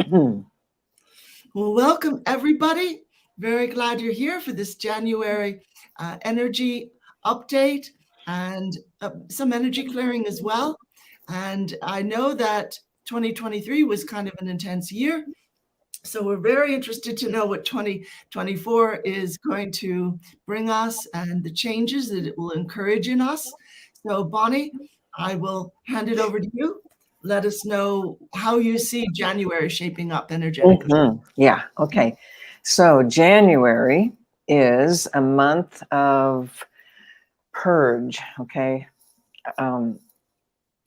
Well, welcome everybody. Very glad you're here for this January energy update and some energy clearing as well. And I know that 2023 was kind of an intense year. So we're very interested to know what 2024 is going to bring us and the changes that it will encourage in us. So Bonnie, I will hand it over to you. Let us know how you see January shaping up energetically. Yeah. Okay. So January is a month of purge. Okay.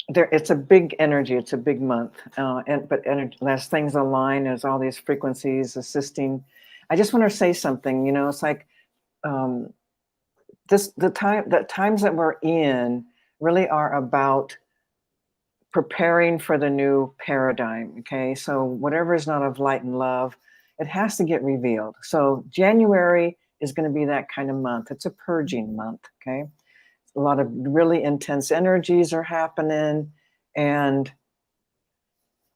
It's a big energy. It's a big month. But energy, as things align, there's all these frequencies assisting. I just want to say something. It's like um, the times that we're in really are about preparing for the new paradigm. Okay, so whatever is not of light and love, it has to get revealed. So January is going to be that kind of month. It's a purging month. Okay, a lot of really intense energies are happening, and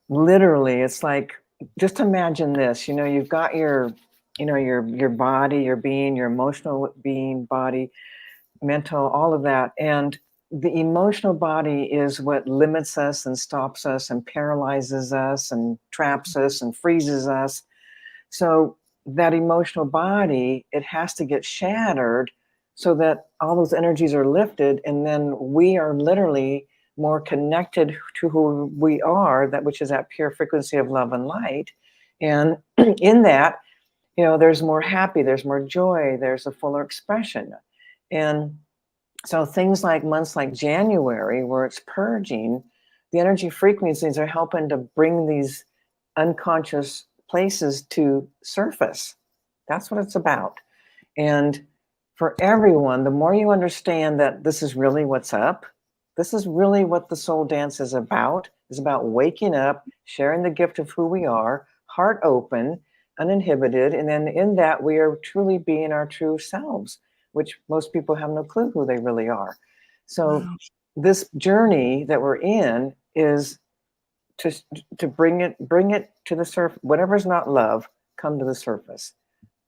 literally it's like, just imagine this. You've got your body, your being, your emotional being, body, mental, all of that. And the emotional body is what limits us and stops us and paralyzes us and traps us and freezes us. So that emotional body, it has to get shattered so that all those energies are lifted, and then we are literally more connected to who we are, that which is that pure frequency of love and light. And in that, there's more happy, there's more joy, there's a fuller expression. And so things like months like January, where it's purging, the energy frequencies are helping to bring these unconscious places to surface. That's what it's about. And for everyone, the more you understand that this is really what's up, this is really what the soul dance is about waking up, sharing the gift of who we are, heart open, uninhibited. And then in that, we are truly being our true selves, which most people have no clue who they really are. So this journey that we're in is to bring it to the surface. Whatever's not love, come to the surface.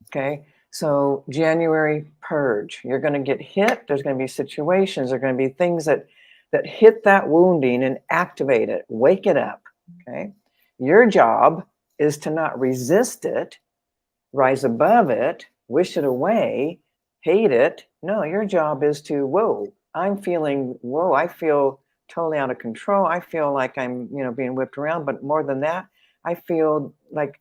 Okay. So January purge, you're going to get hit. There's going to be situations. There are going to be things that hit that wounding and activate it, wake it up. Okay. Your job is to not resist it, rise above it, wish it away, hate it. No, your job is to, I feel totally out of control. I feel like I'm, being whipped around, but more than that, I feel like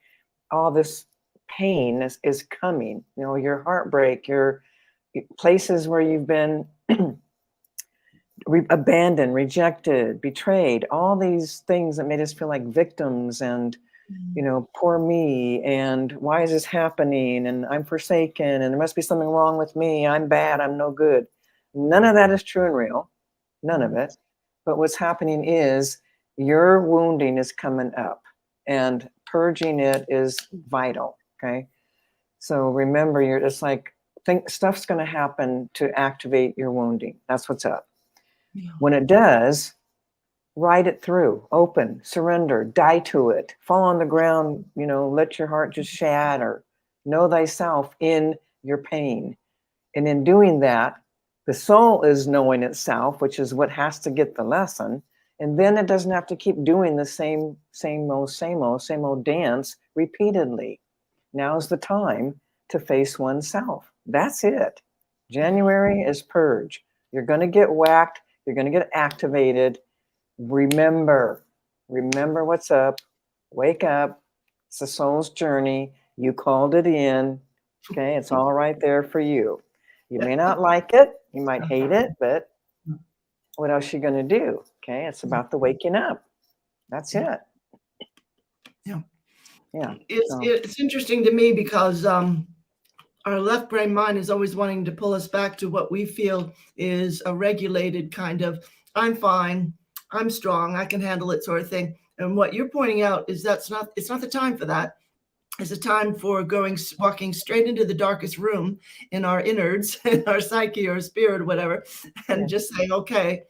all this pain is coming, your heartbreak, your places where you've been abandoned, rejected, betrayed, all these things that made us feel like victims and, poor me, and why is this happening? And I'm forsaken, and there must be something wrong with me. I'm bad. I'm no good. None of that is true and real. None of it. But what's happening is your wounding is coming up, and purging it is vital. Okay. So remember, you're just like, stuff's going to happen to activate your wounding. That's what's up. Yeah. When it does, ride it through, open, surrender, die to it, fall on the ground, let your heart just shatter, know thyself in your pain. And in doing that, the soul is knowing itself, which is what has to get the lesson. And then it doesn't have to keep doing the same old dance repeatedly. Now's the time to face oneself. That's it. January is purge. You're going to get whacked. You're going to get activated. Remember what's up. Wake up. It's the soul's journey. You called it in. Okay, it's all right there for you. You may not like it. You might hate it, but what else are you going to do? Okay, it's about the waking up. That's it. Yeah. Yeah. It's interesting to me because our left brain mind is always wanting to pull us back to what we feel is a regulated kind of, I'm fine, I'm strong, I can handle it sort of thing. And what you're pointing out is it's not the time for that. It's a time for walking straight into the darkest room in our innards, in our psyche or spirit or whatever, and just saying, okay,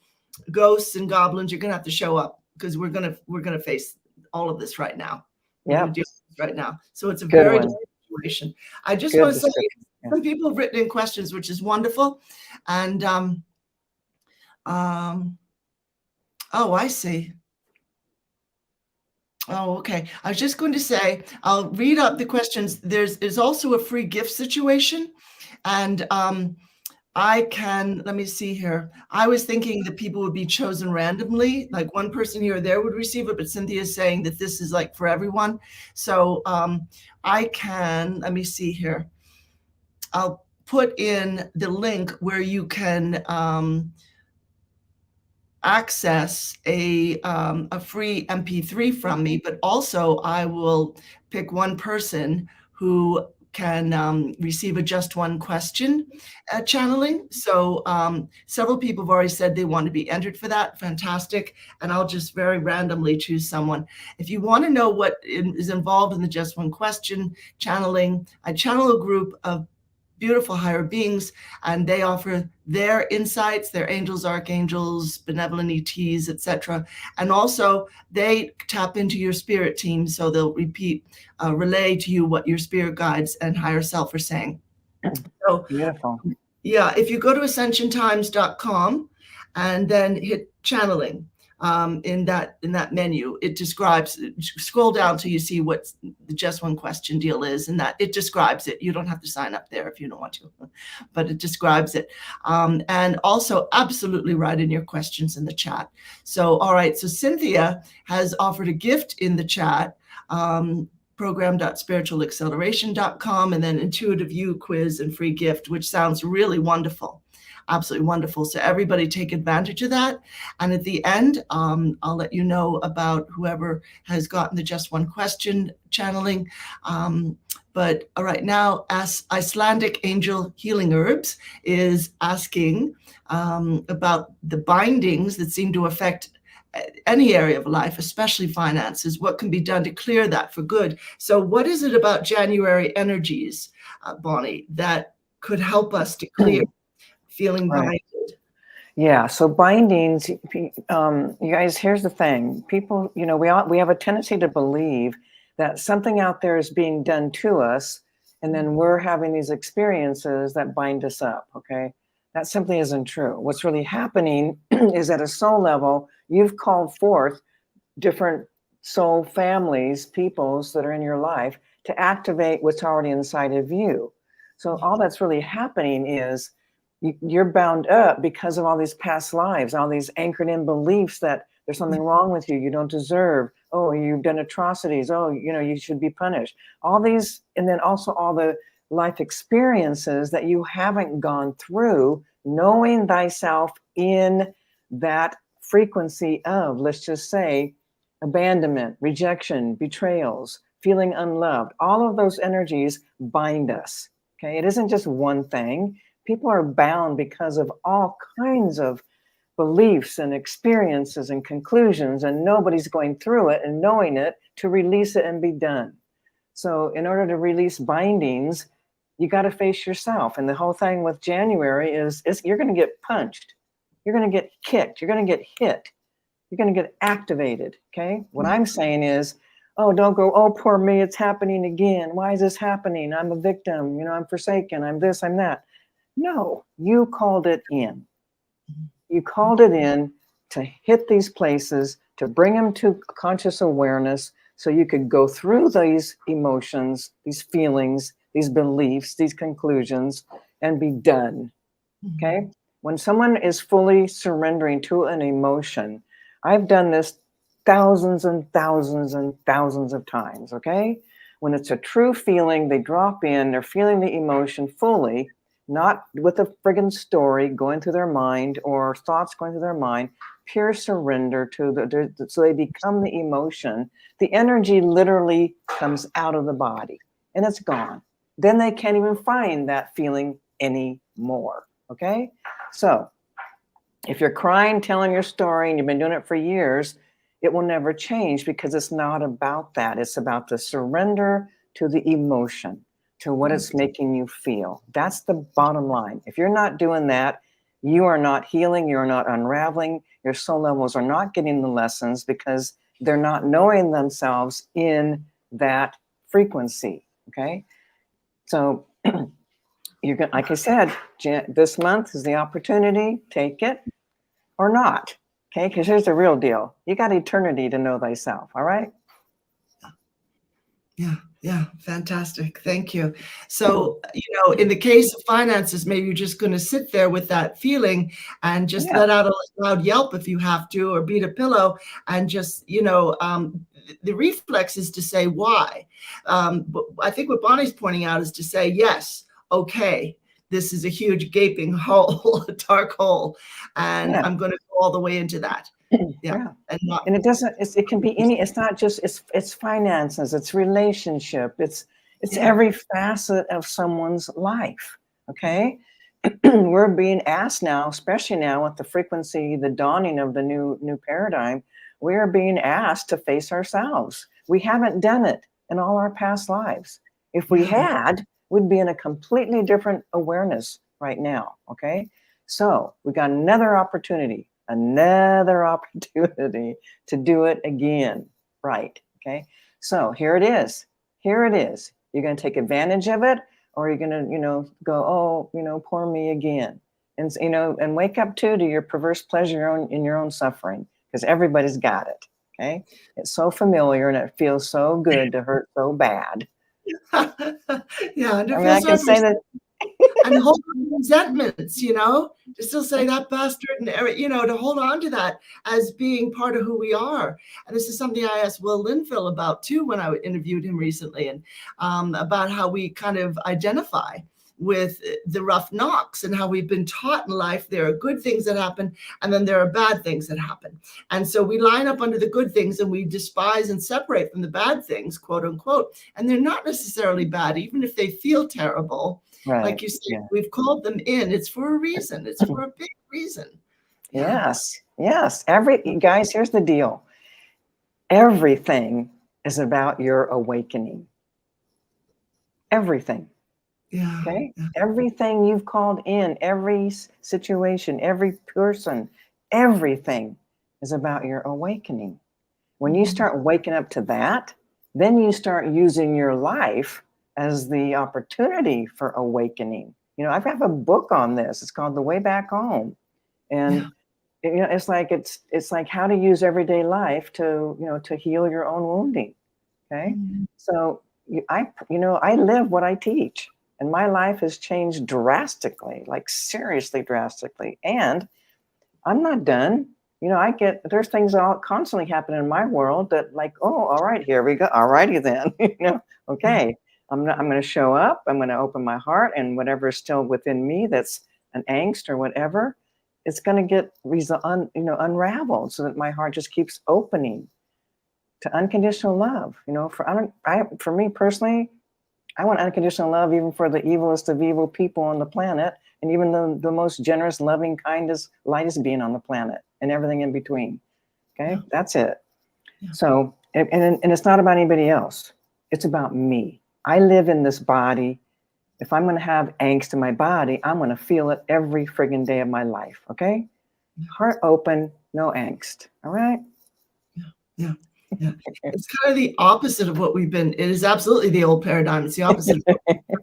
ghosts and goblins, you're gonna have to show up because we're gonna face all of this right now. we're going Yep. to deal with right now. So it's a Good very one. different situation. I just Good want to say, description. Yeah. some people have written in questions, which is wonderful. And oh, I see. Oh, okay. I was just going to say, I'll read up the questions. There's also a free gift situation, and I can, let me see here. I was thinking that people would be chosen randomly, like one person here or there would receive it, but Cynthia is saying that this is like for everyone. So I can, let me see here. I'll put in the link where you can access a free MP3 from me, but also I will pick one person who can receive a just one question channeling. So several people have already said they want to be entered for that. Fantastic. And I'll just very randomly choose someone. If you want to know what is involved in the just one question channeling, I channel a group of beautiful higher beings, and they offer their insights, their angels, archangels, benevolent ETs, etc. And also they tap into your spirit team, so they'll relay to you what your spirit guides and higher self are saying. So Beautiful. yeah, if you go to ascensiontimes.com and then hit channeling, in that menu, it describes, scroll down till you see what the just one question deal is, and that it describes it. You don't have to sign up there if you don't want to, but it describes it. And also absolutely write in your questions in the chat. So, all right, so Cynthia has offered a gift in the chat. Program.spiritualacceleration.com, and then intuitive you quiz and free gift, which sounds really wonderful. Absolutely wonderful. So everybody take advantage of that. And at the end, I'll let you know about whoever has gotten the just one question channeling. But right now, Icelandic Angel Healing Herbs is asking about the bindings that seem to affect any area of life, especially finances. What can be done to clear that for good? So what is it about January energies, Bonnie, that could help us to clear feeling Right. binded? Yeah. So bindings, you guys, here's the thing. People, we have a tendency to believe that something out there is being done to us, and then we're having these experiences that bind us up. Okay. That simply isn't true. What's really happening is at a soul level, you've called forth different soul families, peoples that are in your life to activate what's already inside of you. So all that's really happening is you're bound up because of all these past lives, all these anchored in beliefs that there's something wrong with you, you don't deserve, oh, you've done atrocities, oh, you should be punished. All these, and then also all the life experiences that you haven't gone through, knowing thyself in that frequency of, let's just say, abandonment, rejection, betrayals, feeling unloved. All of those energies bind us. Okay, it isn't just one thing. People are bound because of all kinds of beliefs and experiences and conclusions, and nobody's going through it and knowing it to release it and be done. So in order to release bindings, you got to face yourself. And the whole thing with January is you're going to get punched. You're going to get kicked. You're going to get hit. You're going to get activated. Okay. What I'm saying is, oh, don't go, oh, poor me, it's happening again. Why is this happening? I'm a victim. I'm forsaken. I'm this, I'm that. No, you called it in. You called it in to hit these places, to bring them to conscious awareness so you could go through these emotions, these feelings, these beliefs, these conclusions, and be done. Okay? When someone is fully surrendering to an emotion, I've done this thousands and thousands and thousands of times, okay? When it's a true feeling, they drop in, they're feeling the emotion fully, not with a friggin' story going through their mind or thoughts going through their mind, pure surrender to so they become the emotion. The energy literally comes out of the body and it's gone. Then they can't even find that feeling anymore, okay? So if you're crying, telling your story, and you've been doing it for years, it will never change because it's not about that. It's about the surrender to the emotion, to what it's making you feel. That's the bottom line. If you're not doing that, you are not healing, you're not unraveling, your soul levels are not getting the lessons because they're not knowing themselves in that frequency. Okay. So you're going, like I said, this month is the opportunity. Take it or not. Okay. Because here's the real deal. You got eternity to know thyself. All right. Yeah, yeah, fantastic. Thank you. So, in the case of finances, maybe you're just going to sit there with that feeling and just let out a loud yelp if you have to, or beat a pillow, and just, the reflex is to say why. But I think what Bonnie's pointing out is to say, yes, okay, this is a huge gaping hole, a dark hole, and I'm going to go all the way into that. Yeah. And it doesn't, it can be any, it's not just, it's finances, it's relationship, it's every facet of someone's life. Okay. We're being asked now, especially now with the frequency, the dawning of the new paradigm, we are being asked to face ourselves. We haven't done it in all our past lives. If we had, we'd be in a completely different awareness right now. Okay. So we got another opportunity to do it again. Right. Okay. So here it is. Here it is. You're going to take advantage of it, or you're going to, go, oh, poor me again. And, and wake up to your perverse pleasure in your own suffering, because everybody's got it. Okay. It's so familiar and it feels so good to hurt so bad. Yeah. And I can say that. And hold on to resentments, to still say that bastard, and to hold on to that as being part of who we are. And this is something I asked Will Linville about too when I interviewed him recently, and about how we kind of identify with the rough knocks and how we've been taught in life there are good things that happen and then there are bad things that happen. And so we line up under the good things and we despise and separate from the bad things, quote unquote. And they're not necessarily bad, even if they feel terrible. Right. Like you said, we've called them in. It's for a reason. It's for a big reason. Yes. Guys, here's the deal. Everything is about your awakening. Everything. Yeah. Okay. Yeah. Everything you've called in, every situation, every person, everything is about your awakening. When you start waking up to that, then you start using your life as the opportunity for awakening. I have a book on this. It's called The Way Back Home. And it's like how to use everyday life to heal your own wounding. Okay. So I live what I teach, and my life has changed drastically, like seriously drastically. And I'm not done. There's things all constantly happening in my world that all right, here we go. All righty then, okay. I'm going to show up. I'm going to open my heart, and whatever is still within me that's an angst or whatever, it's going to get unraveled, so that my heart just keeps opening to unconditional love. For me personally, I want unconditional love even for the evilest of evil people on the planet, and even the most generous, loving, kindest, lightest being on the planet, and everything in between. Okay, that's it. Yeah. So, and it's not about anybody else. It's about me. I live in this body. If I'm going to have angst in my body, I'm going to feel it every friggin' day of my life. Okay? Heart open, no angst. All right? Yeah. It's kind of the opposite of what we've been. It is absolutely the old paradigm. It's the opposite.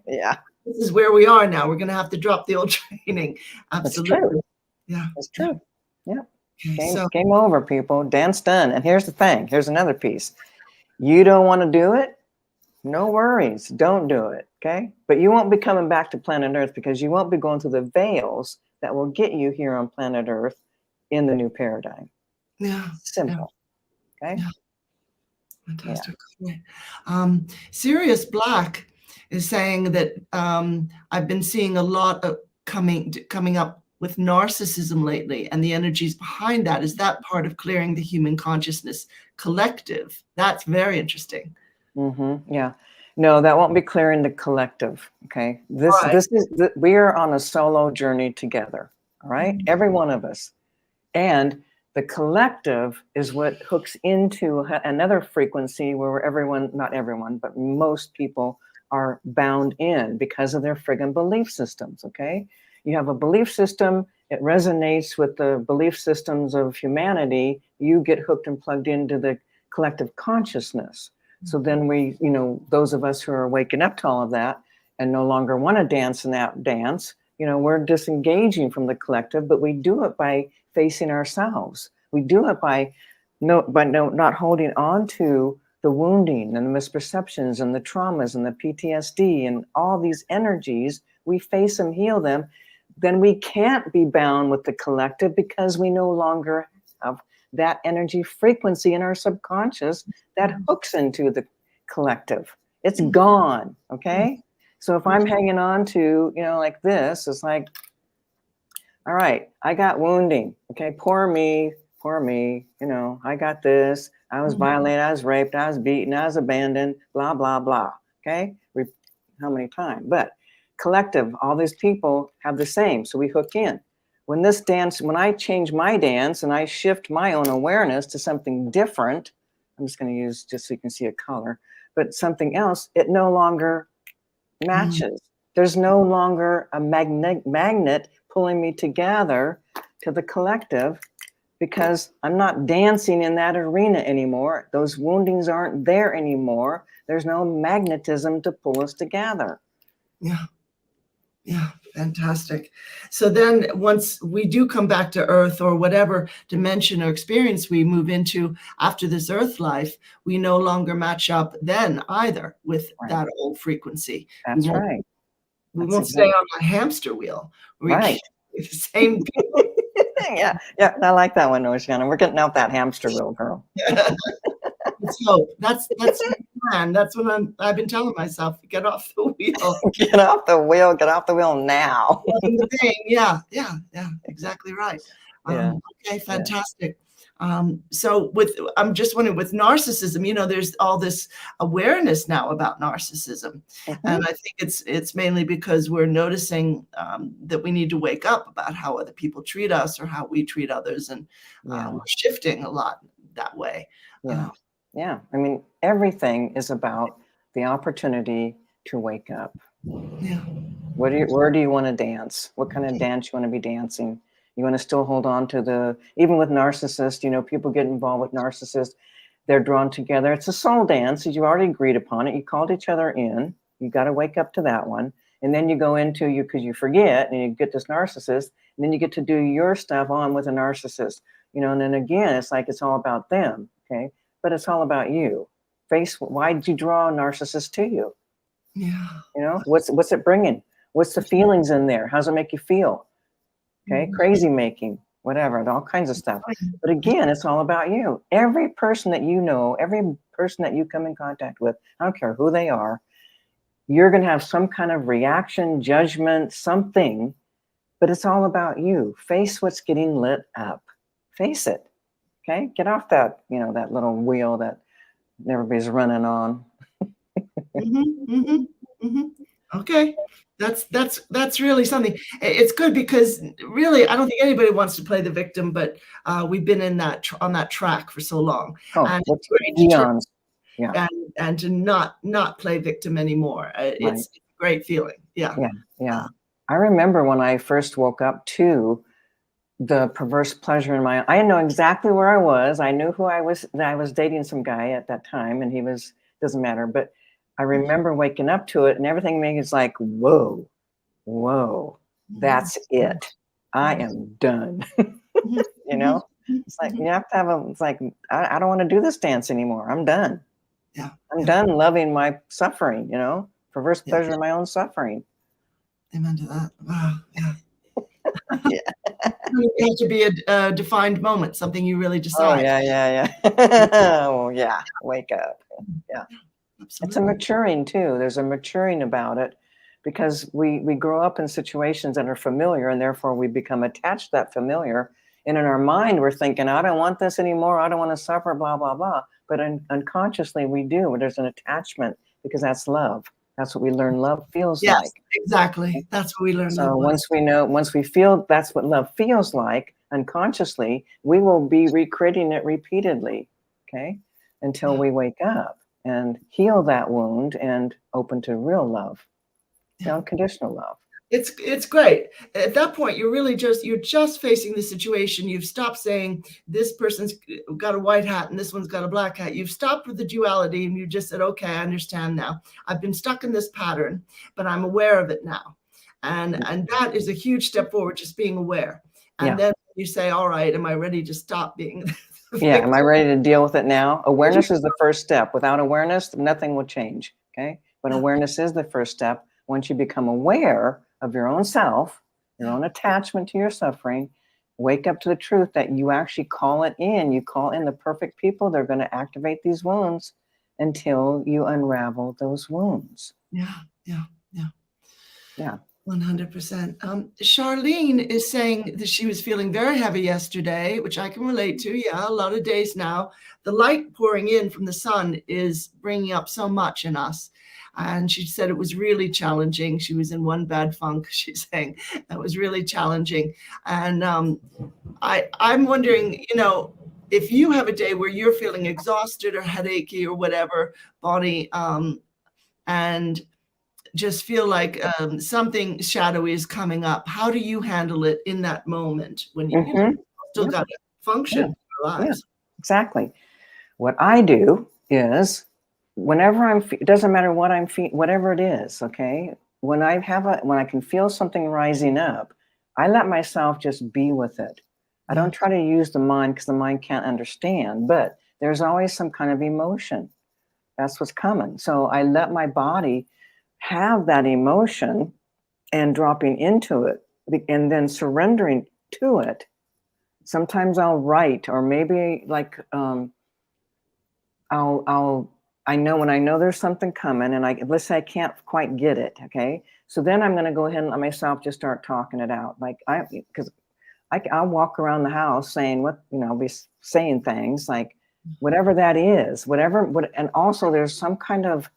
Yeah. This is where we are now. We're going to have to drop the old training. Absolutely. That's true. Yeah. That's true. Yeah. Okay, game over, people. Dance done. And here's the thing. Here's another piece. You don't want to do it? No worries. Don't do it. Okay? But you won't be coming back to planet Earth, because you won't be going through the veils that will get you here on planet Earth in the new paradigm. Yeah. Simple. Yeah. Okay? Yeah. Fantastic. Yeah. Sirius Black is saying that I've been seeing a lot of coming up with narcissism lately, and the energies behind that. Is that part of clearing the human consciousness collective? That's very interesting. Yeah. No, that won't be clearing the collective. Okay. We are on a solo journey together. All right. Every one of us. And the collective is what hooks into another frequency where not everyone, but most people are bound in because of their friggin' belief systems. Okay. You have a belief system, it resonates with the belief systems of humanity. You get hooked and plugged into the collective consciousness. So then we, those of us who are waking up to all of that and no longer want to dance in that dance, we're disengaging from the collective, but we do it by facing ourselves. We do it by not holding on to the wounding and the misperceptions and the traumas and the PTSD and all these energies. We face them, heal them. Then we can't be bound with the collective because we no longer have that energy frequency in our subconscious that hooks into the collective. It's gone. Okay. So if I'm hanging on to, like this, it's like, all right, I got wounding. Okay. Poor me. I got this. I was violated. I was raped. I was beaten. I was abandoned, blah, blah, blah. Okay. How many times? But collective, all these people have the same. So we hook in. When I change my dance and I shift my own awareness to something different, I'm just going to use just so you can see a color, but something else, it no longer matches. There's no longer a magnet pulling me together to the collective because I'm not dancing in that arena anymore. Those woundings aren't there anymore. There's no magnetism to pull us together. Yeah. Yeah, fantastic. So then once we do come back to Earth or whatever dimension or experience we move into after this Earth life, we no longer match up then either with that old frequency. That's right. We won't stay on the hamster wheel. Right. The same people. Yeah, I like that one, Oceana. We're getting out that hamster wheel, girl. Let's hope. That's the plan. That's what I've been telling myself. Get off the wheel. Get off the wheel. Get off the wheel now. Yeah, exactly right. Okay, fantastic. So I'm just wondering, with narcissism, there's all this awareness now about narcissism, and I think it's mainly because we're noticing that we need to wake up about how other people treat us or how we treat others, and we're shifting a lot that way. Yeah. I mean, everything is about the opportunity to wake up. Yeah. Where do you want to dance? What kind of dance you want to be dancing? You want to still hold on to even with narcissists, people get involved with narcissists. They're drawn together. It's a soul dance. You already agreed upon it. You called each other in. You got to wake up to that one. And then you go into because you forget and you get this narcissist. And then you get to do your stuff on with a narcissist, and then again, it's like it's all about them. Okay. But it's all about you. Why did you draw a narcissist to you? Yeah. What's it bringing? What's the feelings in there? How does it make you feel? Okay, crazy making, whatever, all kinds of stuff. But again, it's all about you. Every person that you know, every person that you come in contact with, I don't care who they are, you're going to have some kind of reaction, judgment, something, but it's all about you. Face what's getting lit up. Face it. Okay, get off that, that little wheel that everybody's running on. Okay, that's really something. It's good because really, I don't think anybody wants to play the victim, but we've been in on that track for so long, and it's great and to not play victim anymore. It's a great feeling. Yeah. I remember when I first woke up to the perverse pleasure in my. I know exactly where I was. I knew who I was. I was dating some guy at that time, and he was doesn't matter, but. I remember waking up to it and everything was like, whoa, that's it. I am done. It's like, you have to it's like, I don't want to do this dance anymore. I'm done. Yeah. I'm done loving my suffering, perverse pleasure in my own suffering. Amen to that. Wow. Yeah. It has to be a defined moment, something you really decide. Oh, yeah. Oh, yeah. Wake up. Yeah. Absolutely. It's a maturing too. There's a maturing about it because we grow up in situations that are familiar and therefore we become attached to that familiar. And in our mind, we're thinking, I don't want this anymore. I don't want to suffer, blah, blah, blah. But unconsciously we do. There's an attachment because that's love. That's what we learn love feels like. Yes, exactly. That's what we learn. So once we feel that's what love feels like unconsciously, we will be recreating it repeatedly, okay, until we wake up and heal that wound and open to real love, unconditional love. It's great. At that point, you're just facing the situation. You've stopped saying this person's got a white hat and this one's got a black hat. You've stopped with the duality and you just said, okay, I understand now. I've been stuck in this pattern, but I'm aware of it now. And that is a huge step forward, just being aware. And then you say, all right, am I ready to stop being am I ready to deal with it now? Awareness is the first step. Without awareness, nothing will change. Okay. But awareness is the first step. Once you become aware of your own self, your own attachment to your suffering, wake up to the truth that you actually call it in. You call in the perfect people. They're going to activate these wounds until you unravel those wounds. Yeah. 100%. Charlene is saying that she was feeling very heavy yesterday, which I can relate to. Yeah, a lot of days now. The light pouring in from the sun is bringing up so much in us. And she said it was really challenging. She was in one bad funk, she's saying. That was really challenging. And I'm wondering, if you have a day where you're feeling exhausted or headachy or whatever, Bonnie, and just feel like something shadowy is coming up, how do you handle it in that moment when you still got to function in your lives? Exactly. What I do is whenever it doesn't matter what I'm feeling, whatever it is, okay? When I can feel something rising up, I let myself just be with it. I don't try to use the mind because the mind can't understand, but there's always some kind of emotion. That's what's coming. So I let my body have that emotion and dropping into it and then surrendering to it. Sometimes I'll write, or maybe like I know when I know there's something coming and let's say I can't quite get it. Okay. So then I'm going to go ahead and let myself just start talking it out. Like I'll walk around the house saying I'll be saying things like whatever that is, and also there's some kind of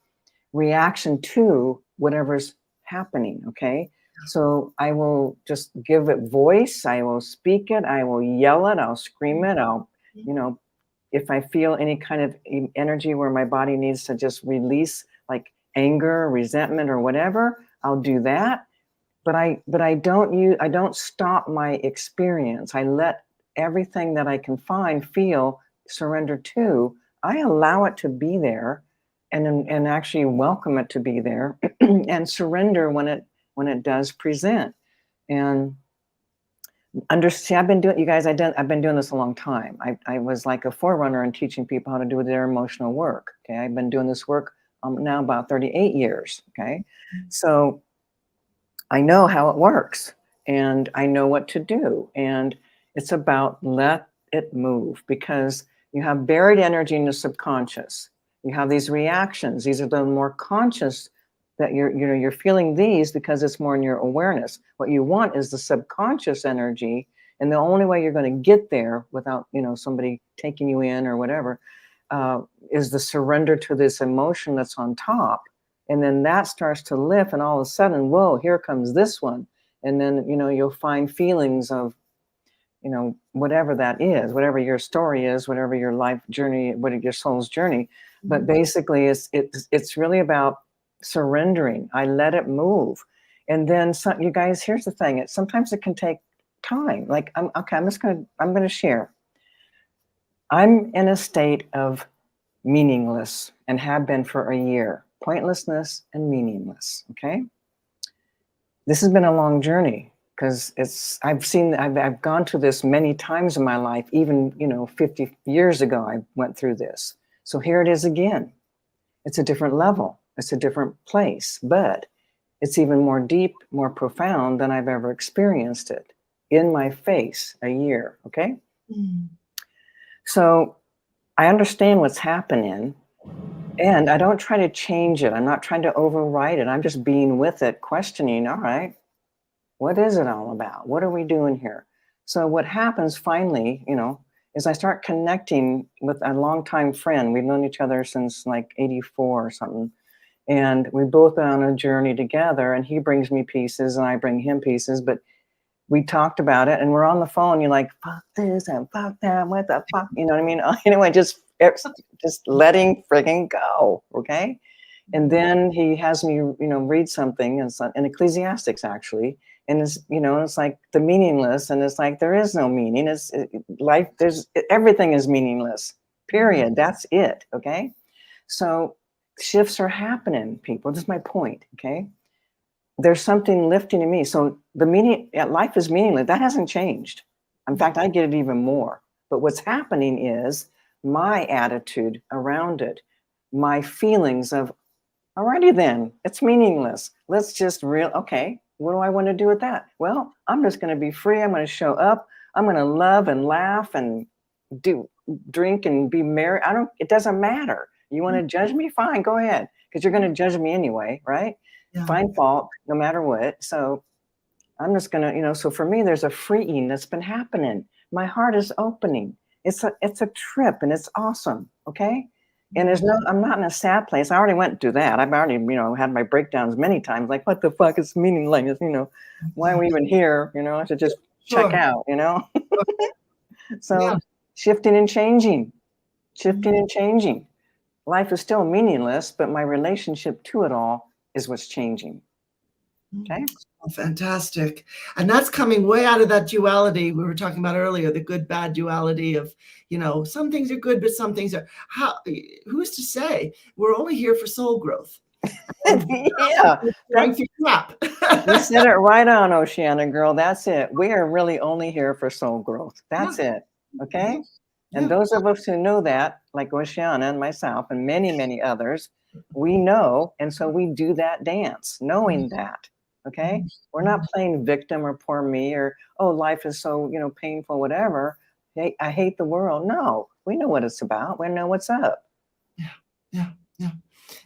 reaction to whatever's happening. Okay. So I will just give it voice. I will speak it. I will yell it. I'll scream it. I'll, if I feel any kind of energy where my body needs to just release like anger, resentment, or whatever, I'll do that. But I don't stop my experience. I let everything that I can feel, surrender to. I allow it to be there and actually welcome it to be there and surrender when it does present. And understand, I've been doing this a long time. I was like a forerunner in teaching people how to do their emotional work. Okay. I've been doing this work now about 38 years. Okay. So I know how it works and I know what to do. And it's about let it move, because you have buried energy in the subconscious. You have these reactions. These are the more conscious that you're feeling these because it's more in your awareness. What you want is the subconscious energy. And the only way you're going to get there without, somebody taking you in or whatever, is the surrender to this emotion that's on top. And then that starts to lift, and all of a sudden, whoa, here comes this one. And then, you'll find feelings of, whatever that is, whatever your story is, whatever your life journey, what your soul's journey. But basically it's really about surrendering. I let it move. And then you guys, here's the thing. Sometimes it can take time. Like, I'm going to share. I'm in a state of meaningless and have been for a year. Pointlessness and meaningless. Okay. This has been a long journey because I've gone through this many times in my life. Even, 50 years ago, I went through this. So here it is again. It's a different level. It's a different place, but it's even more deep, more profound than I've ever experienced it in my face a year. Okay. So I understand what's happening. And I don't try to change it. I'm not trying to override it. I'm just being with it, questioning, all right, what is it all about? What are we doing here? So what happens finally, is I start connecting with a longtime friend. We've known each other since like 84 or something. And we've both been on a journey together, and he brings me pieces and I bring him pieces, but we talked about it and we're on the phone. You're like, fuck this and fuck that. What the fuck? You know what I mean? Anyway, just letting friggin' go. Okay. And then he has me, read something in Ecclesiastics, actually. And it's, it's like the meaningless. And it's like, there is no meaning. Life, everything is meaningless, period. That's it. Okay. So shifts are happening, people. This is my point. Okay. There's something lifting in me. So the meaning, life is meaningless. That hasn't changed. In fact, I get it even more. But what's happening is my attitude around it, my feelings of, alrighty then, it's meaningless. Let's just okay, what do I want to do with that? Well, I'm just going to be free. I'm going to show up. I'm going to love and laugh and drink and be merry. It doesn't matter. You want to judge me? Fine, go ahead. Because you're going to judge me anyway, right? Yeah. Find fault no matter what. So I'm just going to, so for me, there's a freeing that's been happening. My heart is opening. It's a trip and it's awesome. Okay. And I'm not in a sad place. I already went through that. I've already, had my breakdowns many times. Like, what the fuck is meaningless? Why are we even here? I should just check out, So yeah. Shifting and changing. Life is still meaningless, but my relationship to it all is what's changing. Okay. Oh, fantastic. And that's coming way out of that duality we were talking about earlier, the good bad duality of, some things are good, but some things are who's to say? We're only here for soul growth. Yeah. Going through crap. You said it right on, Oceana girl. That's it. We are really only here for soul growth. That's it. Okay. Yeah. And those of us who know that, like Oceana and myself and many, many others, we know. And so we do that dance, knowing that. Okay. We're not playing victim or poor me or, oh, life is so, painful, whatever. Hey, I hate the world. No, we know what it's about. We know what's up. Yeah.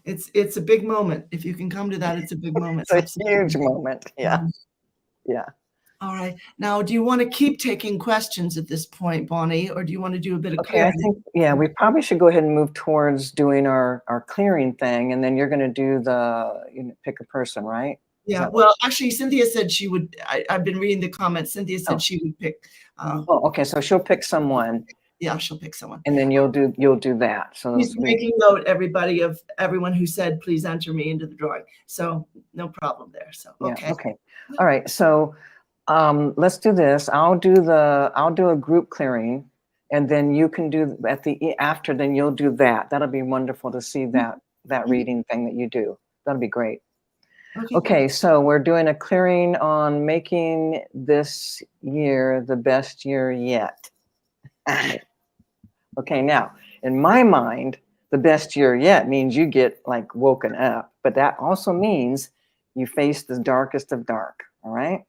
It's a big moment. If you can come to that, it's a big moment. It's a huge moment. Yeah. Yeah. All right. Now, do you want to keep taking questions at this point, Bonnie, or do you want to do a bit of clearing? I think, we probably should go ahead and move towards doing our clearing thing. And then you're going to do pick a person, right? Yeah. Well, actually, Cynthia said she would. I've been reading the comments. Cynthia said she would pick. Okay. So she'll pick someone. Yeah, she'll pick someone. And then you'll do that. So he's making note, everybody, of everyone who said, please enter me into the drawing. So no problem there. So, okay. Yeah, okay. All right. So let's do this. I'll do a group clearing, and then you can do after, then you'll do that. That'll be wonderful to see that reading thing that you do. That'll be great. Okay, so we're doing a clearing on making this year the best year yet. Okay, now, in my mind, the best year yet means you get like woken up, but that also means you face the darkest of dark, all right?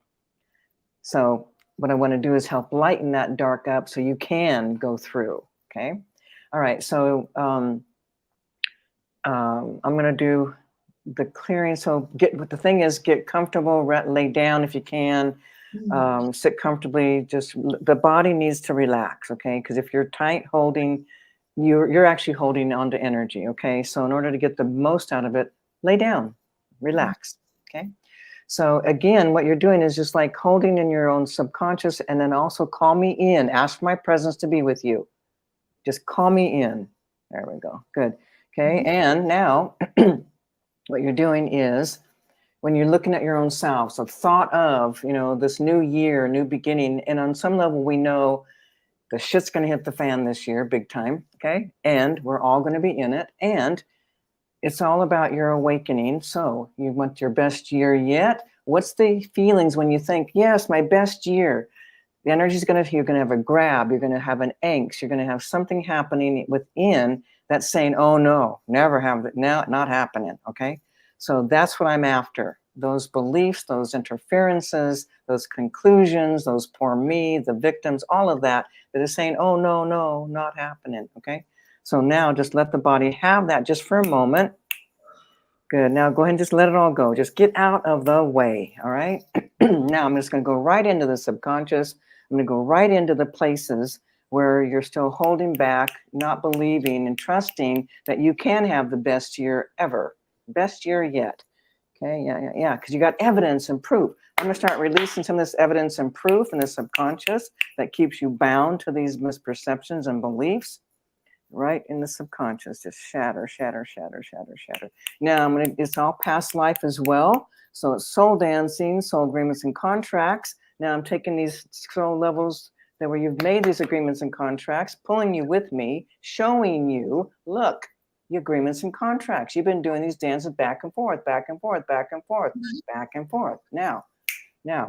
So what I want to do is help lighten that dark up so you can go through, okay? All right, so I'm going to do the clearing. So the thing is, get comfortable, lay down if you can, sit comfortably. Just the body needs to relax, okay? Because if you're tight holding, you're actually holding on to energy, okay? So in order to get the most out of it, lay down, relax, okay? So again, what you're doing is just like holding in your own subconscious, and then also call me in. Ask my presence to be with you. Just call me in. There we go. Good. Okay. And now what you're doing is, when you're looking at your own self, so thought of, this new year, new beginning, and on some level we know the shit's going to hit the fan this year, big time, okay? And we're all going to be in it, and it's all about your awakening. So you want your best year yet? What's the feelings when you think, yes, my best year? The energy is you're going to have a grab, you're going to have an angst, you're going to have something happening within that's saying, oh no, never have it, now, not happening, okay? So that's what I'm after. Those beliefs, those interferences, those conclusions, those poor me, the victims, all of that is saying, oh no, not happening, okay? So now just let the body have that just for a moment. Good. Now go ahead and just let it all go. Just get out of the way, all right? Now I'm just going to go right into the subconscious. I'm going to go right into the places where you're still holding back, not believing and trusting that you can have the best year ever, best year yet. Okay, yeah, because you got evidence and proof. I'm going to start releasing some of this evidence and proof in the subconscious that keeps you bound to these misperceptions and beliefs. right in the subconscious. Just shatter, shatter, shatter, shatter, shatter. Now it's all past life as well. So it's soul dancing, soul agreements and contracts. Now I'm taking these soul levels that where you've made these agreements and contracts, pulling you with me, showing you, look, the agreements and contracts. You've been doing these dances back and forth, back and forth, back and forth, back and forth. Now,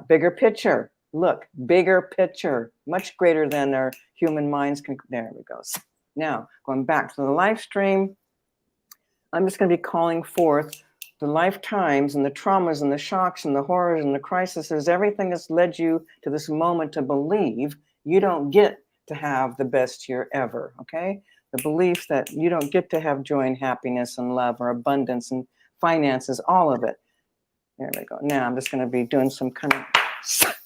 bigger picture. Look, bigger picture, much greater than our human minds can. There we go. Now, going back to the live stream, I'm just going to be calling forth the lifetimes and the traumas and the shocks and the horrors and the crises, everything that's led you to this moment to believe you don't get to have the best year ever, okay? The belief that you don't get to have joy and happiness and love or abundance and finances, all of it. There we go. Now I'm just going to be doing some kind of,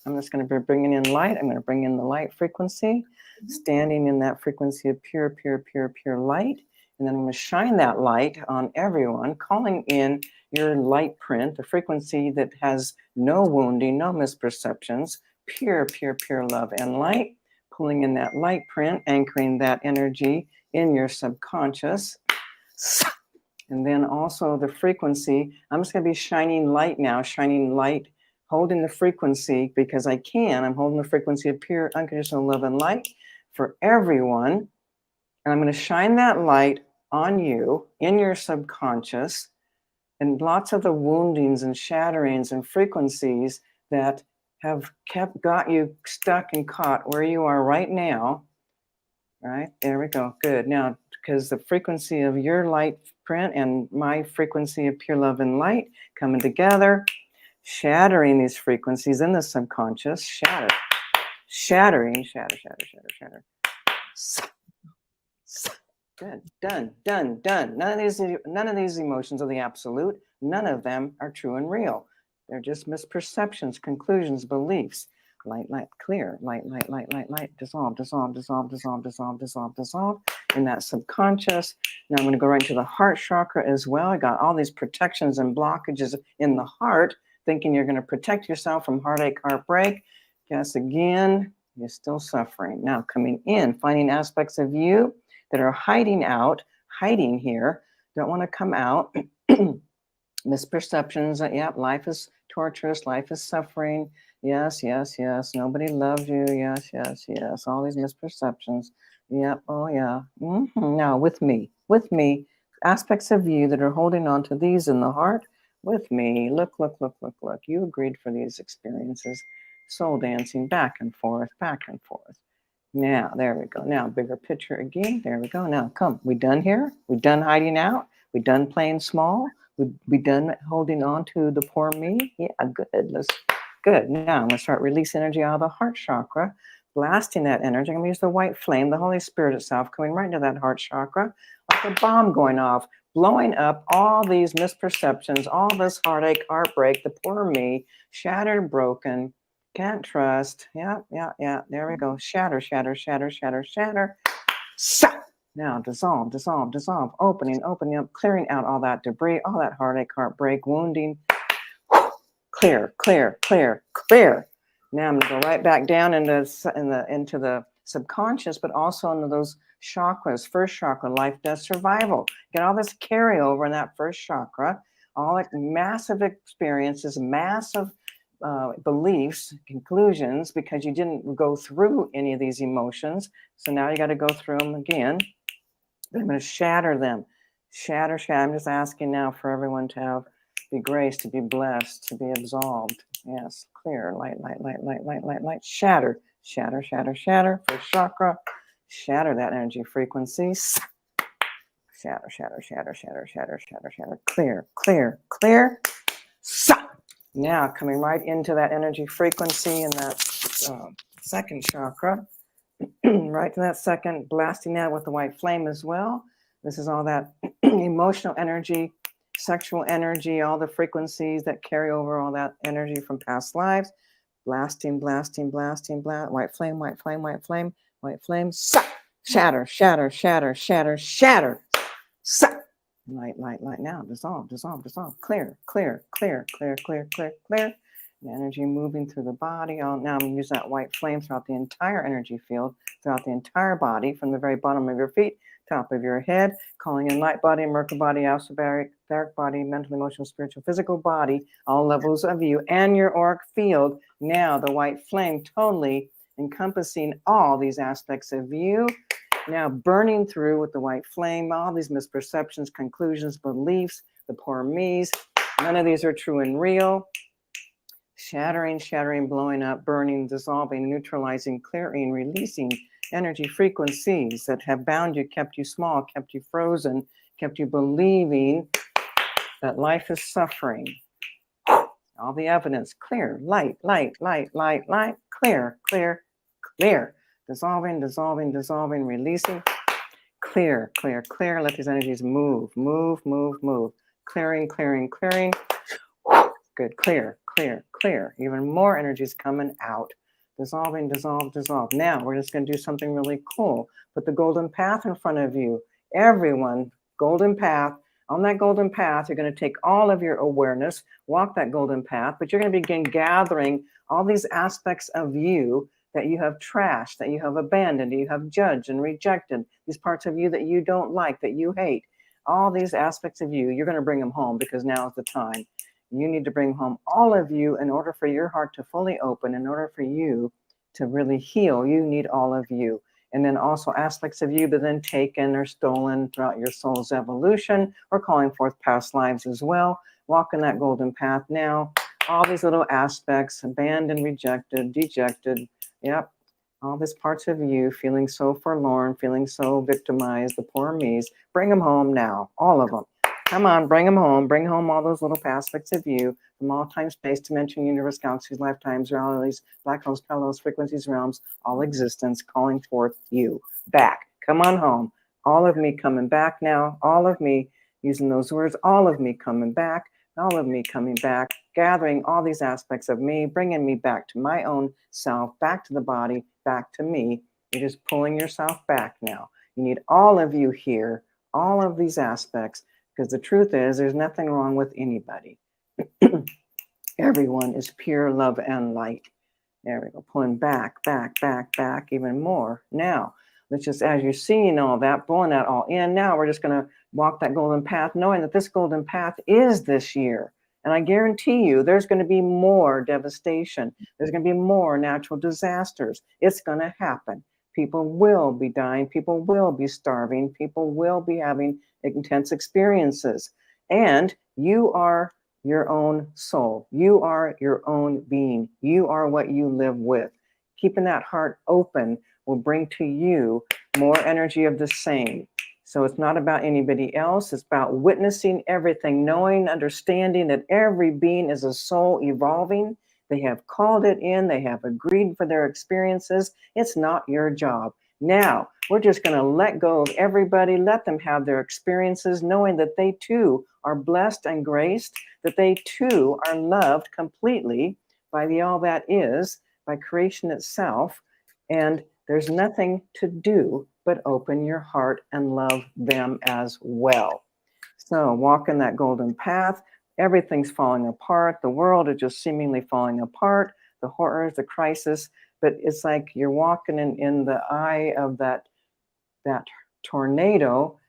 I'm just going to be bringing in light. I'm going to bring in the light frequency, standing in that frequency of pure, pure, pure, pure light. And then I'm going to shine that light on everyone, calling in your light print, the frequency that has no wounding, no misperceptions, pure, pure, pure love and light, pulling in that light print, anchoring that energy in your subconscious. And then also the frequency, I'm just going to be shining light now, shining light, holding the frequency because I can. I'm holding the frequency of pure, unconditional love and light for everyone. And I'm going to shine that light on you in your subconscious and lots of the woundings and shatterings and frequencies that have got you stuck and caught where you are right now. Right, there we go. Good. Now, because the frequency of your light print and my frequency of pure love and light coming together, shattering these frequencies in the subconscious, shattering, shatter. Good. Done. None of these emotions are the absolute. None of them are true and real. They're just misperceptions, conclusions, beliefs. Light, clear. Light. Dissolve in that subconscious. Now I'm going to go right to the heart chakra as well. I got all these protections and blockages in the heart, thinking you're going to protect yourself from heartache, heartbreak. Guess again, you're still suffering. Now coming in, finding aspects of you that are hiding here, don't want to come out. Misperceptions that, yep, life is torturous, life is suffering. Yes. Nobody loves you. Yes. All these misperceptions. Yep. Oh, yeah. Now, with me, aspects of you that are holding on to these in the heart, with me. Look. You agreed for these experiences. Soul dancing back and forth. Now, there we go. Now, bigger picture again. There we go. Now, come. We done here? We done hiding out? We done playing small? We done holding on to the poor me? Yeah, good. Good. Now, I'm going to start releasing energy out of the heart chakra, blasting that energy. I'm going to use the white flame, the Holy Spirit itself, coming right into that heart chakra, like a bomb going off, blowing up all these misperceptions, all this heartache, heartbreak, the poor me, shattered, broken, can't trust. Yeah. There we go. Shatter. Now dissolve. Opening up, clearing out all that debris, all that heartache, heartbreak, wounding. Clear. Now I'm going to go right back down into the subconscious, but also into those chakras. First chakra, life, death, survival. Get all this carryover in that first chakra, all like massive experiences, massive beliefs, conclusions, because you didn't go through any of these emotions. So now you got to go through them again. I'm going to shatter them. Shatter. I'm just asking now for everyone to be graced, to be blessed, to be absolved. Yes, clear. Light. Shatter. First chakra. Shatter that energy frequency. Shatter. Clear. Now coming right into that energy frequency in that second chakra. Right to that second, blasting that with the white flame as well. This is all that emotional energy, sexual energy, all the frequencies that carry over all that energy from past lives. Blasting, blast. White flame. Shatter. Light. Now dissolve. Clear. The energy moving through the body. Now I'm going to use that white flame throughout the entire energy field, throughout the entire body, from the very bottom of your feet top of your head, calling in light body, Merkaba body, Alphabaric, etheric body, mental, emotional, spiritual, physical body, all levels of you, and your auric field. Now the white flame totally encompassing all these aspects of you, now burning through with the white flame, all these misperceptions, conclusions, beliefs, the poor me's. None of these are true and real. Shattering, shattering, blowing up, burning, dissolving, neutralizing, clearing, releasing energy frequencies that have bound you, kept you small, kept you frozen, kept you believing that life is suffering. All the evidence, clear, light, light, light, light, light, clear, clear, clear. Dissolving, dissolving, dissolving, releasing, clear, clear, clear. Let these energies move, move, move, move. Clearing, clearing, clearing. Good, clear, clear, clear. Even more energies coming out. Dissolving, dissolve, dissolve. Now we're just going to do something really cool. Put the golden path in front of you. Everyone, golden path. On that golden path, you're going to take all of your awareness, walk that golden path, but you're going to begin gathering all these aspects of you that you have trashed, that you have abandoned, that you have judged and rejected, these parts of you that you don't like, that you hate. All these aspects of you, you're going to bring them home because now is the time. You need to bring home all of you in order for your heart to fully open, in order for you to really heal. You need all of you. And then also aspects of you that then taken or stolen throughout your soul's evolution, or calling forth past lives as well. Walk in that golden path now. All these little aspects, abandoned, rejected, dejected. Yep. All these parts of you feeling so forlorn, feeling so victimized, the poor me's. Bring them home now. All of them. Come on, bring them home. Bring home all those little aspects of you from all time, space, dimension, universe, galaxies, lifetimes, realities, black holes, parallels, frequencies, realms, all existence, calling forth you back. Come on home. All of me coming back now. All of me using those words. All of me coming back. All of me coming back. Gathering all these aspects of me, bringing me back to my own self, back to the body, back to me. You're just pulling yourself back now. You need all of you here, all of these aspects. Because the truth is, there's nothing wrong with anybody. Everyone is pure love and light. There we go. Pulling back, back, back, back, even more. Now, let's just, as you're seeing all that, pulling that all in, now we're just going to walk that golden path, knowing that this golden path is this year. And I guarantee you, there's going to be more devastation. There's going to be more natural disasters. It's going to happen. People will be dying. People will be starving. People will be having intense experiences. And you are your own soul. You are your own being. You are what you live with. Keeping that heart open will bring to you more energy of the same. So it's not about anybody else. It's about witnessing everything, knowing, understanding that every being is a soul evolving. They have called it in. They have agreed for their experiences. It's not your job. Now, we're just going to let go of everybody, let them have their experiences, knowing that they too are blessed and graced, that they too are loved completely by the all that is, by creation itself. And there's nothing to do but open your heart and love them as well. So walk in that golden path. Everything's falling apart. The world is just seemingly falling apart. The horrors, the crisis. But it's like you're walking in the eye of that tornado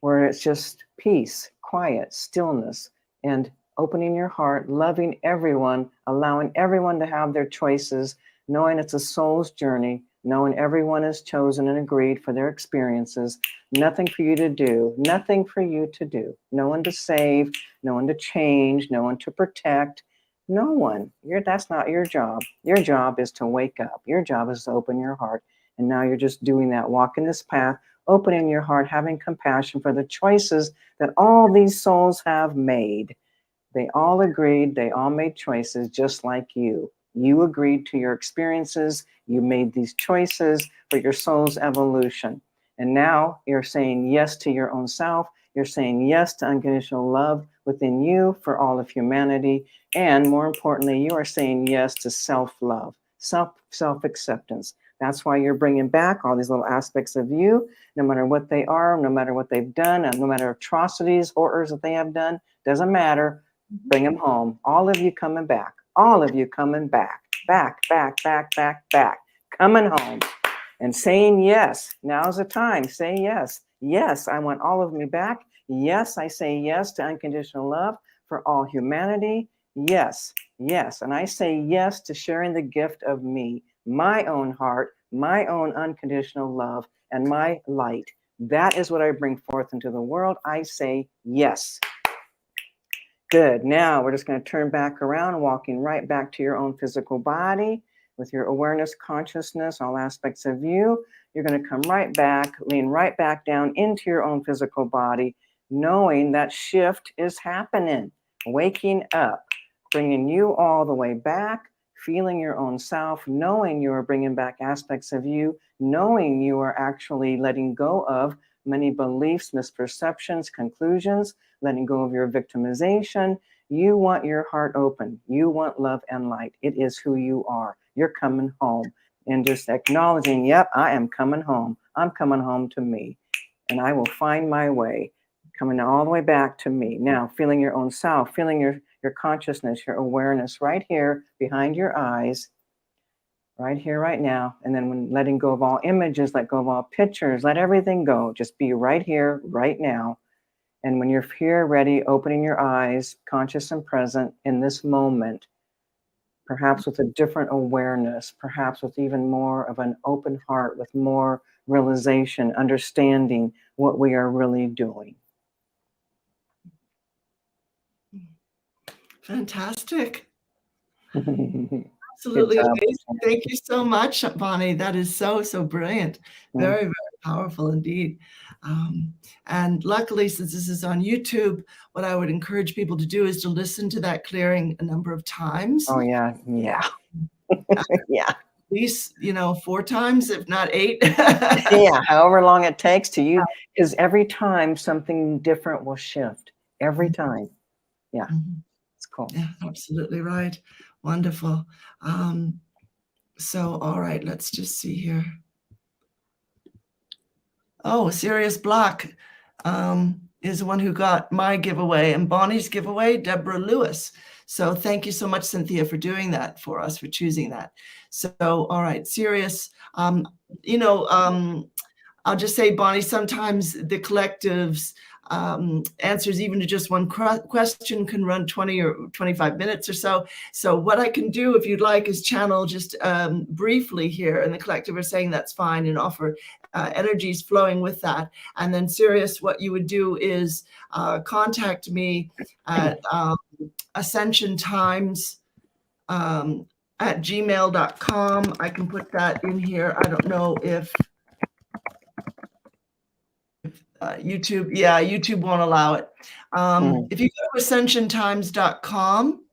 where it's just peace, quiet, stillness, and opening your heart, loving everyone, allowing everyone to have their choices, knowing it's a soul's journey, knowing everyone is chosen and agreed for their experiences. Nothing for you to do, nothing for you to do. No one to save, no one to change, no one to protect. No one. That's not your job. Your job is to wake up. Your job is to open your heart. And now you're just doing that, walking this path, opening your heart, having compassion for the choices that all these souls have made. They all agreed. They all made choices just like you. You agreed to your experiences. You made these choices for your soul's evolution. And now you're saying yes to your own self. You're saying yes to unconditional love within you for all of humanity. And more importantly, you are saying yes to self-love, self-acceptance. That's why you're bringing back all these little aspects of you, no matter what they are, no matter what they've done, and no matter atrocities, horrors that they have done, doesn't matter. Bring them home. All of you coming back. All of you coming back. Back, back, back, back, back. Coming home and saying yes. Now's the time. Say yes. Yes, I want all of me back. Yes, I say yes to unconditional love for all humanity. Yes, yes. And I say yes to sharing the gift of me, my own heart, my own unconditional love, and my light. That is what I bring forth into the world. I say yes. Good. Now we're just going to turn back around, walking right back to your own physical body with your awareness, consciousness, all aspects of you. You're going to come right back, lean right back down into your own physical body, knowing that shift is happening, waking up, bringing you all the way back, feeling your own self, knowing you are bringing back aspects of you, knowing you are actually letting go of many beliefs, misperceptions, conclusions, letting go of your victimization. You want your heart open. You want love and light. It is who you are. You're coming home. And just acknowledging, yep, I am coming home. I'm coming home to me. And I will find my way, coming all the way back to me. Now, feeling your own self, feeling your consciousness, your awareness right here behind your eyes, right here, right now. And then when letting go of all images, let go of all pictures, let everything go. Just be right here, right now. And when you're here, ready, opening your eyes, conscious and present in this moment, perhaps with a different awareness, perhaps with even more of an open heart, with more realization, understanding what we are really doing. Fantastic. Absolutely amazing. Thank you so much, Bonnie. That is so, so brilliant. Very, very powerful indeed. And luckily, since this is on YouTube, what I would encourage people to do is to listen to that clearing a number of times. Oh, yeah. Yeah. Yeah. At least, 4 times, if not 8. Yeah, however long it takes to you, because every time something different will shift. Every time. Yeah. It's cool. Yeah, absolutely right. Wonderful. So, all right, let's just see here. Oh, Sirius Black is the one who got my giveaway, and Bonnie's giveaway, Deborah Lewis. So thank you so much, Cynthia, for doing that for us, for choosing that. So, all right, Sirius, I'll just say, Bonnie, sometimes the collective's answers even to just one question can run 20 or 25 minutes or so. So what I can do, if you'd like, is channel just briefly here, and the collective are saying that's fine, and offer energies flowing with that. And then, Sirius, what you would do is contact me at Ascension Times at gmail.com. I can put that in here. I don't know if YouTube won't allow it. If you go to ascensiontimes.com,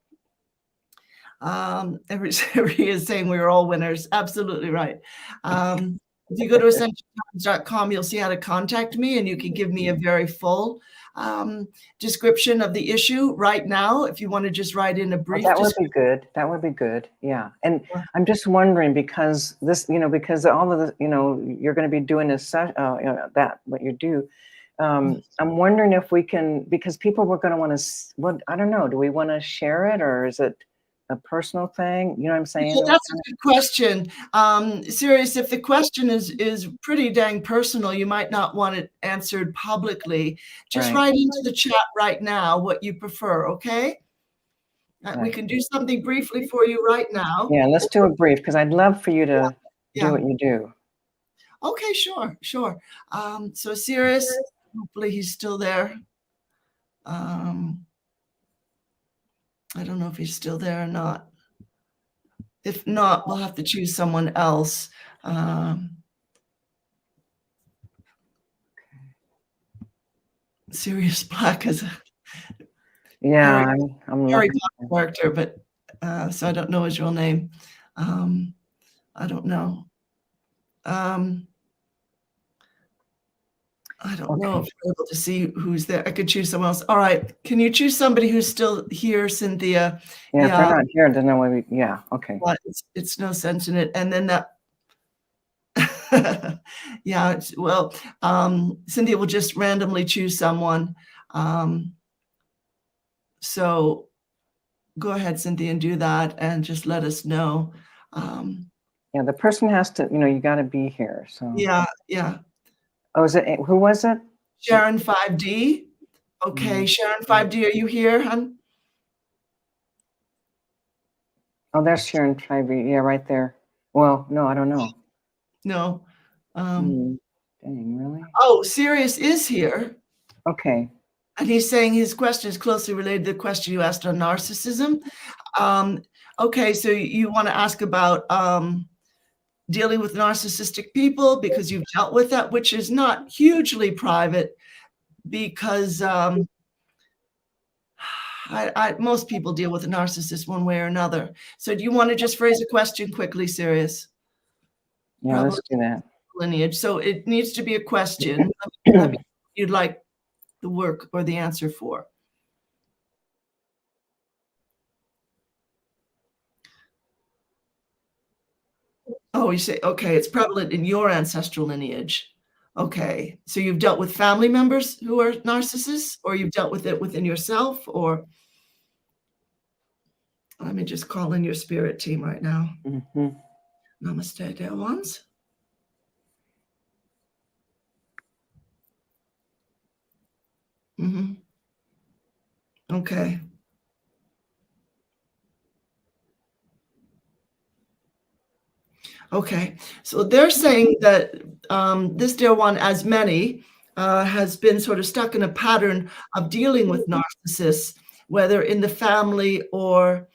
everybody is saying we are all winners. Absolutely right. If you go to ascensiontimes.com, you'll see how to contact me, and you can give me a very full description of the issue right now. If you want to just write in a brief that would be good. That would be good. Yeah. And I'm just wondering, because this, because all of the, you're going to be doing this, that what you do. I'm wondering if we can, because people were going to want to, I don't know, do we want to share it, or is it a personal thing? You know what I'm saying? Yeah, that's a good question. Sirius, if the question is pretty dang personal, you might not want it answered publicly. Just write into the chat right now what you prefer, okay? We can do something briefly for you right now. Yeah, let's do a brief, because I'd love for you to do what you do. Okay, sure. So Sirius, hopefully he's still there. I don't know if he's still there or not. If not, we'll have to choose someone else. Sirius Black is a I'm very good character, but so I don't know his real name. I don't know. I don't know if you're able to see who's there. I could choose someone else. All right. Can you choose somebody who's still here, Cynthia? Yeah, if they're not here, there's no way okay. But it's no sense in it. And then that, Cynthia will just randomly choose someone. So go ahead, Cynthia, and do that, and just let us know. Yeah, the person has to, you got to be here. So yeah. Oh, is it, who was it? Sharon 5D. Okay, Sharon 5D, are you here, hon? Oh, there's Sharon Tribe. Yeah, right there. Well, no, I don't know. No. Dang, really? Oh, Sirius is here. Okay. And he's saying his question is closely related to the question you asked on narcissism. Okay, so you want to ask about dealing with narcissistic people because you've dealt with that, which is not hugely private because most people deal with a narcissist one way or another. So do you want to just phrase a question quickly, Sirius? Yeah, Probably let's do that. lineage. So it needs to be a question. Let me you'd like the work or the answer for. Oh, you say, okay, it's prevalent in your ancestral lineage. Okay, so you've dealt with family members who are narcissists, or you've dealt with it within yourself, or let me just call in your spirit team right now. Namaste, dear ones. Okay. Okay, so they're saying that this dear one, as many, has been sort of stuck in a pattern of dealing with narcissists, whether in the family or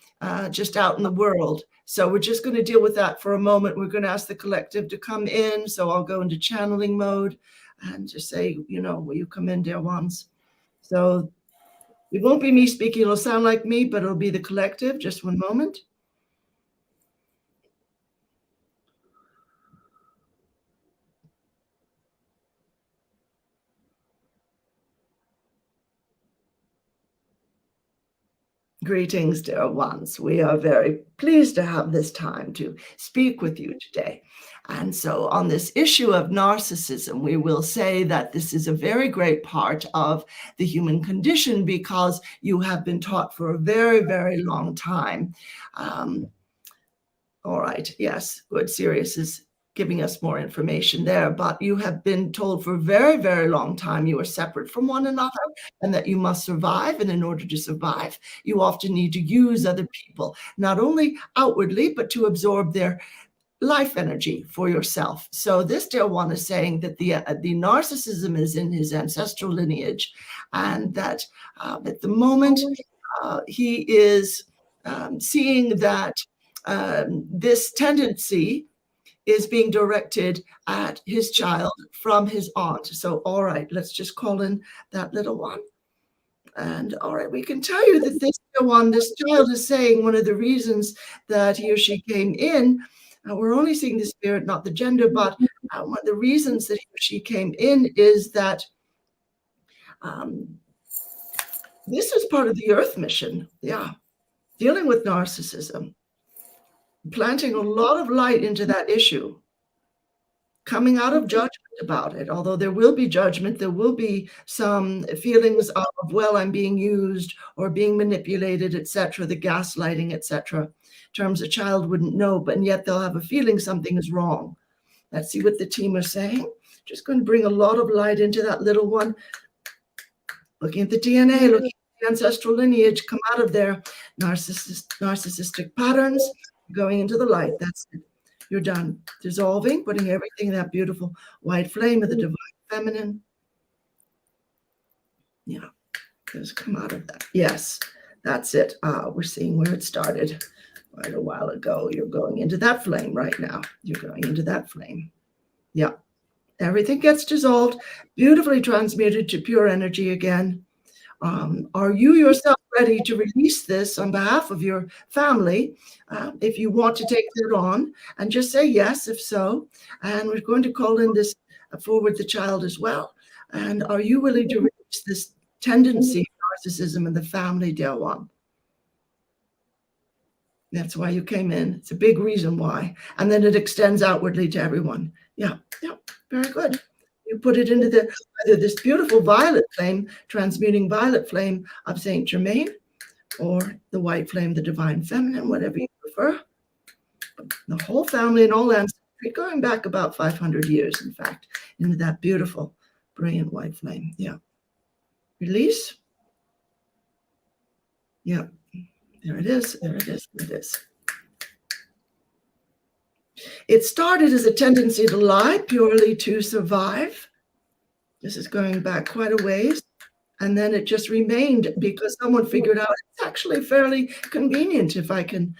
just out in the world. So we're just going to deal with that for a moment. We're going to ask the collective to come in. So I'll go into channeling mode and just say, will you come in, dear ones? So it won't be me speaking. It'll sound like me, but it'll be the collective. Just one moment. Greetings, dear ones. We are very pleased to have this time to speak with you today. And so on this issue of narcissism, we will say that this is a very great part of the human condition because you have been taught for a very, very long time. All right, yes, good. Sirius is giving us more information there, but you have been told for a very, very long time you are separate from one another and that you must survive. And in order to survive, you often need to use other people, not only outwardly, but to absorb their life energy for yourself. So this dear one is saying that the narcissism is in his ancestral lineage and that at the moment he is seeing that this tendency is being directed at his child from his aunt. So, all right, let's just call in that little one. And all right, we can tell you that this child is saying one of the reasons that he or she came in, we're only seeing the spirit, not the gender, but one of the reasons that he or she came in is that this is part of the Earth mission. Yeah, dealing with narcissism, planting a lot of light into that issue, coming out of judgment about it. Although there will be judgment, there will be some feelings of, well, I'm being used or being manipulated, etc., the gaslighting, etc., terms a child wouldn't know, but yet they'll have a feeling something is wrong. Let's see what the team are saying. Just going to bring a lot of light into that little one. Looking at the DNA, looking at the ancestral lineage, come out of their narcissistic patterns, going into the light. That's it. You're done. Dissolving, putting everything in that beautiful white flame of the divine feminine. Yeah, just come out of that. Yes, that's it. We're seeing where it started quite a while ago. You're going into that flame right now. You're going into that flame. Yeah, everything gets dissolved, beautifully transmuted to pure energy again. Are you yourself ready to release this on behalf of your family? If you want to take that on, and just say yes, if so. And we're going to call in this forward the child as well. And are you willing to release this tendency of narcissism in the family, dear one? That's why you came in. It's a big reason why. And then it extends outwardly to everyone. Yeah, very good. You put it into either this beautiful violet flame, transmuting violet flame of Saint Germain, or the white flame, the divine feminine, whatever you prefer. The whole family and all ancestors going back about 500 years, in fact, into that beautiful, brilliant white flame. Yeah. Release. Yeah. There it is. There it is. There it is. It started as a tendency to lie purely to survive. This is going back quite a ways. And then it just remained because someone figured out it's actually fairly convenient if I can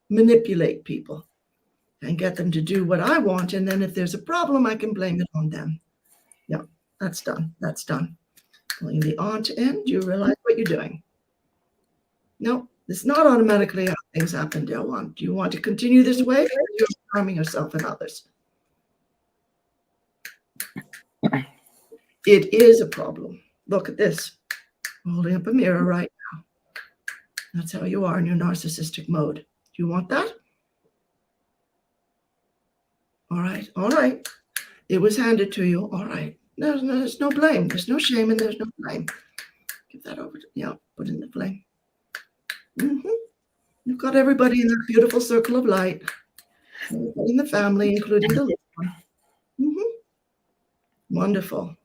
manipulate people and get them to do what I want. And then if there's a problem, I can blame it on them. Yeah, that's done. That's done. Pulling the aunt in. Do you realize what you're doing? No, it's not automatically how things happen, dear one. Do you want to continue this way, or you're harming yourself and others? It is a problem. Look at this. Holding up a mirror right now. That's how you are in your narcissistic mode. Do you want that? All right, all right. It was handed to you. All right. There's no blame. There's no shame and there's no blame. Give that over to, yeah, put in the flame. You've got everybody in that beautiful circle of light. Everybody in the family, including the little one. Wonderful.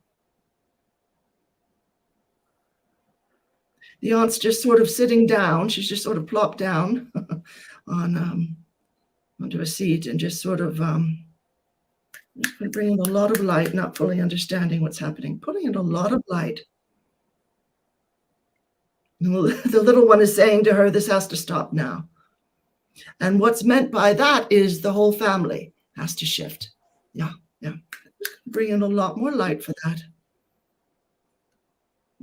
The aunt's just sort of sitting down. She's just sort of plopped down on onto a seat and just sort of bringing a lot of light, not fully understanding what's happening, putting in a lot of light. The little one is saying to her, this has to stop now. And what's meant by that is the whole family has to shift. Yeah, yeah. Bring in a lot more light for that.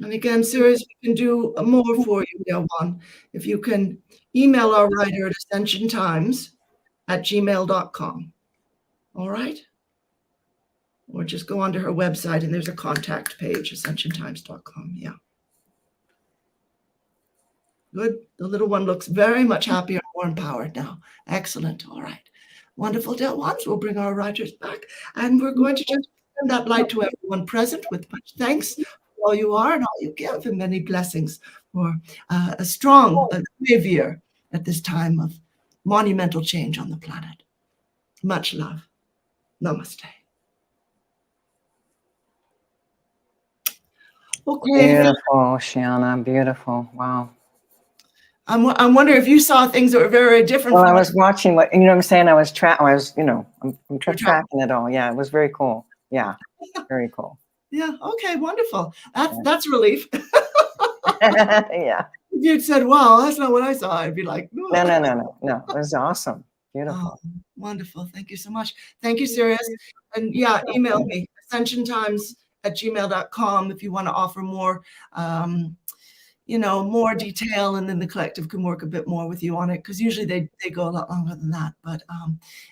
And again, Sirius, we can do more for you, dear one. If you can email our writer at ascensiontimes@gmail.com. All right? Or just go onto her website and there's a contact page, ascensiontimes.com. Yeah. Good. The little one looks very much happier and more empowered now. Excellent. All right. Wonderful, dear ones. We'll bring our writers back and we're going to just send that light to everyone present with much thanks for all you are and all you give, and many blessings for a strong savior at this time of monumental change on the planet. Much love. Namaste. Okay. Beautiful, Oceana. Beautiful. Wow. I'm wondering if you saw things that were very different. Well, I was watching what, you know what I'm saying? I'm tracking it all. Yeah, it was very cool. Yeah, very cool. Yeah, okay, wonderful. That's relief. Yeah. If you'd said, wow, that's not what I saw, I'd be like, no. It was awesome. Beautiful. Oh, wonderful. Thank you so much. Thank you, Sirius. And yeah, email me, ascensiontimes@gmail.com if you want to offer more more detail, and then the collective can work a bit more with you on it, because usually they go a lot longer than that. But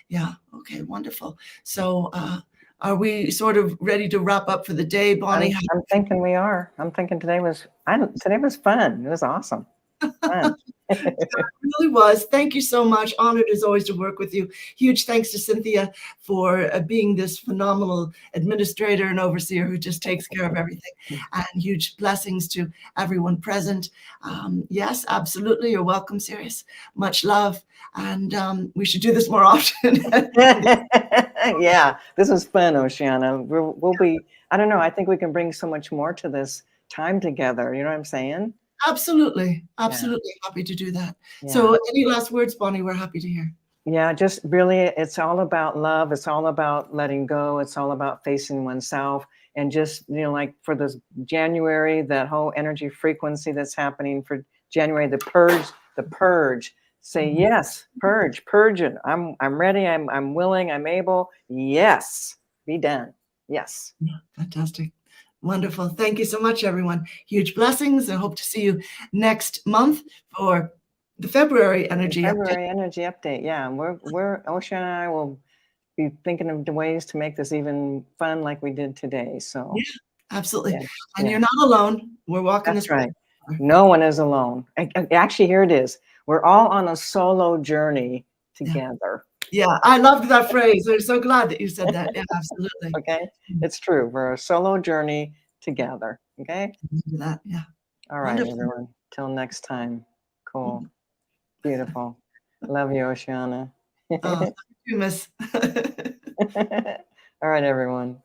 yeah, okay, wonderful. So are we sort of ready to wrap up for the day, Bonnie? I'm thinking we are. I'm thinking today was fun. It was awesome. Fun. It really was. Thank you so much. Honored as always to work with you. Huge thanks to Cynthia for being this phenomenal administrator and overseer who just takes care of everything. And huge blessings to everyone present. Yes, absolutely. You're welcome, Sirius. Much love. And we should do this more often. Yeah, this was fun, Oceana. We'll be, I don't know, I think we can bring so much more to this time together. You know what I'm saying? Absolutely. Absolutely. Yeah. Happy to do that. Yeah. So any last words, Bonnie? We're happy to hear. Yeah, just really, it's all about love. It's all about letting go. It's all about facing oneself. And just, like for this January, that whole energy frequency that's happening for January, the purge. Say, yes, purge it. I'm ready. I'm willing. I'm able. Yes, be done. Yes. Yeah, fantastic. Wonderful. Thank you so much, everyone. Huge blessings. I hope to see you next month for the February energy update. Yeah, we're Oceana and I will be thinking of the ways to make this even fun like we did today. So yeah, absolutely. Yeah. And you're not alone. We're walking this right. No one is alone. Actually, here it is. We're all on a solo journey together. Yeah, I loved that phrase. I'm so glad that you said that. Yeah, absolutely. Okay, it's true. We're a solo journey together. Okay. That, yeah. All right, wonderful. Everyone. Till next time. Cool. Beautiful. Love you, Oceana. You miss. All right, everyone.